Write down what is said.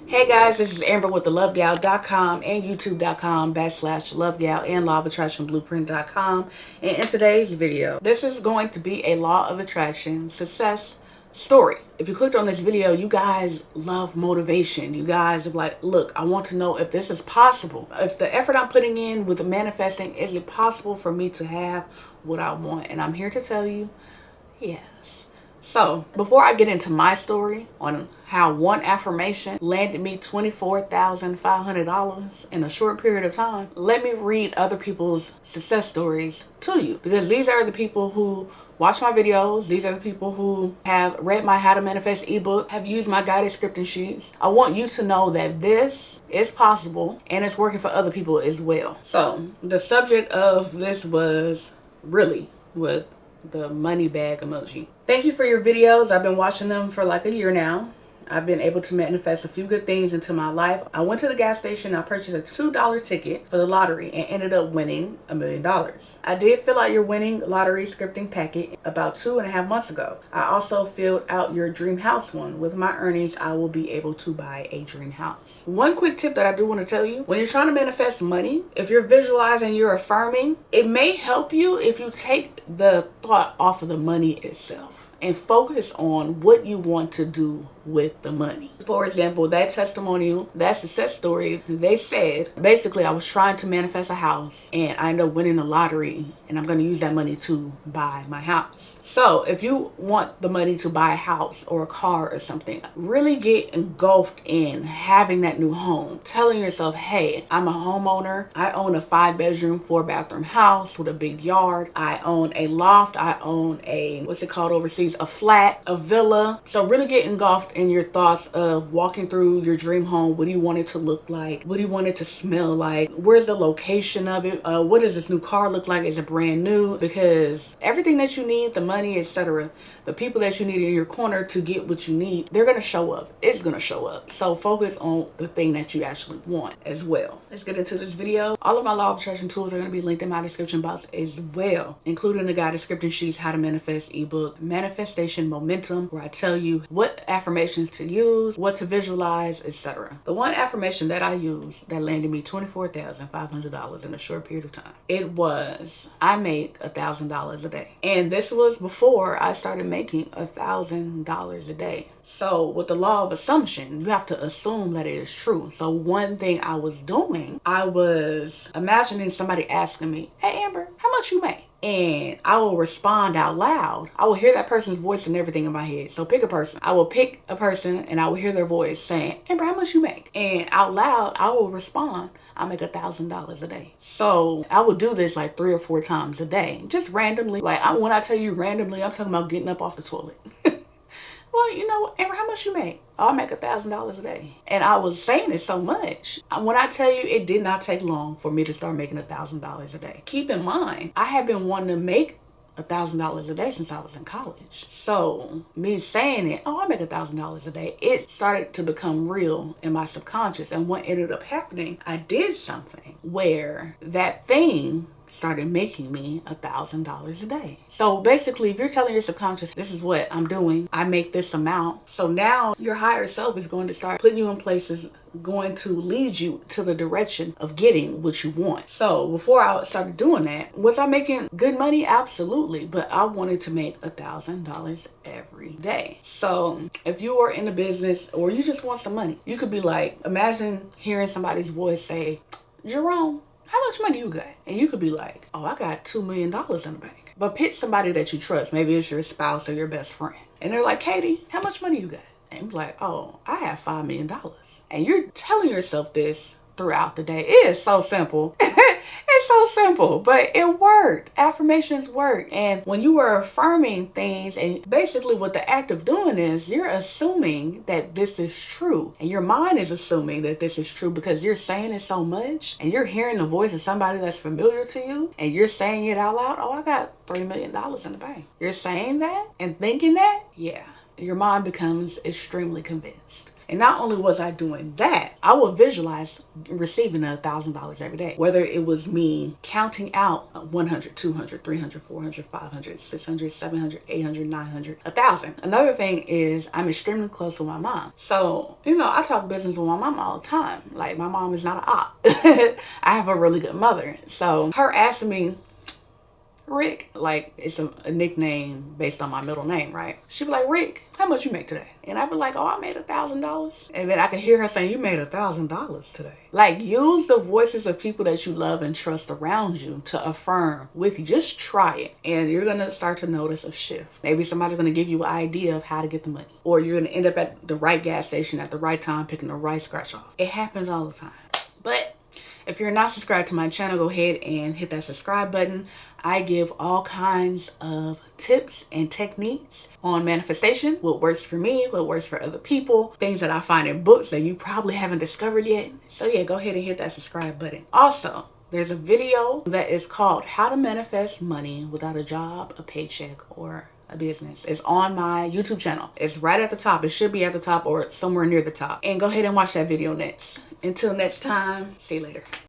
Hey guys, this is Amber with thelovegal.com and youtube.com/lovegal and lawofattractionblueprint.com. And in today's video, this is going to be a law of attraction success story. If you clicked on this video, you guys love motivation. You guys are like, look, I want to know if this is possible. If the effort I'm putting in with the manifesting, is it possible for me to have what I want? And I'm here to tell you, yes. So, before I get into my story on how one affirmation landed me $24,500 in a short period of time, let me read other people's success stories to you. Because these are the people who watch my videos. These are the people who have read my How to Manifest ebook, have used my guided scripting sheets. I want you to know that this is possible and it's working for other people as well. So, the subject of this was really with the money bag emoji. Thank you for your videos. I've been watching them for like a year now. I've been able to manifest a few good things into my life. I went to the gas station. I purchased a $2 ticket for the lottery and ended up winning $1 million. I did fill out your winning lottery scripting packet about 2.5 months ago. I also filled out your dream house one. With my earnings, I will be able to buy a dream house. One quick tip that I do want to tell you, when you're trying to manifest money, if you're visualizing, you're affirming, it may help you if you take the thought off of the money itself and focus on what you want to do with the money. For example, that testimonial, that success story, they said, basically I was trying to manifest a house and I ended up winning the lottery and I'm going to use that money to buy my house. So if you want the money to buy a house or a car or something, really get engulfed in having that new home, telling yourself, hey, I'm a homeowner. I own a 5-bedroom, 4-bathroom house with a big yard. I own a loft. I own a, what's it called overseas? A flat, a villa. So really get engulfed in your thoughts of walking through your dream home. What do you want it to look like? What do you want it to smell like? Where's the location of it? What does this new car look like? Is it brand new? Because everything that you need, the money, etc., the people that you need in your corner to get what you need, they're going to show up. It's going to show up. So focus on the thing that you actually want as well. Let's get into this video. All of my law of attraction tools are going to be linked in my description box as well, including the guided scripting sheets, How to Manifest ebook, Manifestation Momentum, where I tell you what affirmations to use, what to visualize, etc. The one affirmation that I used that landed me $24,500 in a short period of time, it was, I make $1,000 a day. And this was before I started making $1,000 a day. So with the law of assumption, you have to assume that it is true. So one thing I was doing, I was imagining somebody asking me, hey Amber, how much you make? And I will respond out loud. I will hear that person's voice and everything in my head. So pick a person. I will pick a person and I will hear their voice saying, Amber, how much you make? And out loud, I will respond, I make $1,000 a day. So I would do this like 3 or 4 times a day, just randomly. Like when I tell you randomly, I'm talking about getting up off the toilet. Well, you know, Amber, how much you make? Oh, I make $1,000 a day. And I was saying it so much. When I tell you, it did not take long for me to start making $1,000 a day. Keep in mind, I have been wanting to make $1,000 a day since I was in college. So me saying it, oh, I make $1,000 a day, it started to become real in my subconscious. And what ended up happening, I did something where that thing started making me $1,000 a day. So basically, if you're telling your subconscious, this is what I'm doing, I make this amount. So now your higher self is going to start putting you in places, going to lead you to the direction of getting what you want. So before I started doing that, was I making good money? Absolutely. But I wanted to make $1,000 every day. So if you are in a business or you just want some money, you could be like, imagine hearing somebody's voice say, Jerome, how much money you got? And you could be like, oh, I got $2 million in the bank. But pick somebody that you trust. Maybe it's your spouse or your best friend. And they're like, Katie, how much money you got? And you're like, oh, I have $5 million. And you're telling yourself this throughout the day. It is so simple. It's so simple, but it worked. Affirmations work. And when you are affirming things, and basically what the act of doing is, you're assuming that this is true. And your mind is assuming that this is true because you're saying it so much and you're hearing the voice of somebody that's familiar to you and you're saying it out loud. Oh, I got $3 million in the bank. You're saying that and thinking that? Yeah. Your mind becomes extremely convinced. And not only was I doing that, I would visualize receiving $1,000 every day. Whether it was me counting out 100, 200, 300, 400, 500, 600, 700, 800, 900, 1,000. Another thing is I'm extremely close with my mom. So, you know, I talk business with my mom all the time. Like, my mom is not an op. I have a really good mother. So her asking me, Rick, like it's a nickname based on my middle name, right? She'd be like, Rick, how much you make today? And I'd be like, oh, I made $1,000. And then I could hear her saying, you made $1,000 today. Like, use the voices of people that you love and trust around you to affirm with you. Just try it. And you're going to start to notice a shift. Maybe somebody's going to give you an idea of how to get the money. Or you're going to end up at the right gas station at the right time, picking the right scratch off. It happens all the time. But if you're not subscribed to my channel, go ahead and hit that subscribe button. I give all kinds of tips and techniques on manifestation, what works for me, what works for other people, things that I find in books that you probably haven't discovered yet. So yeah, go ahead and hit that subscribe button. Also, there's a video that is called How to Manifest Money Without a Job, a Paycheck, or a Business. It's on my YouTube channel. It's right at the top. It should be at the top or somewhere near the top. And go ahead and watch that video next. Until next time, see you later.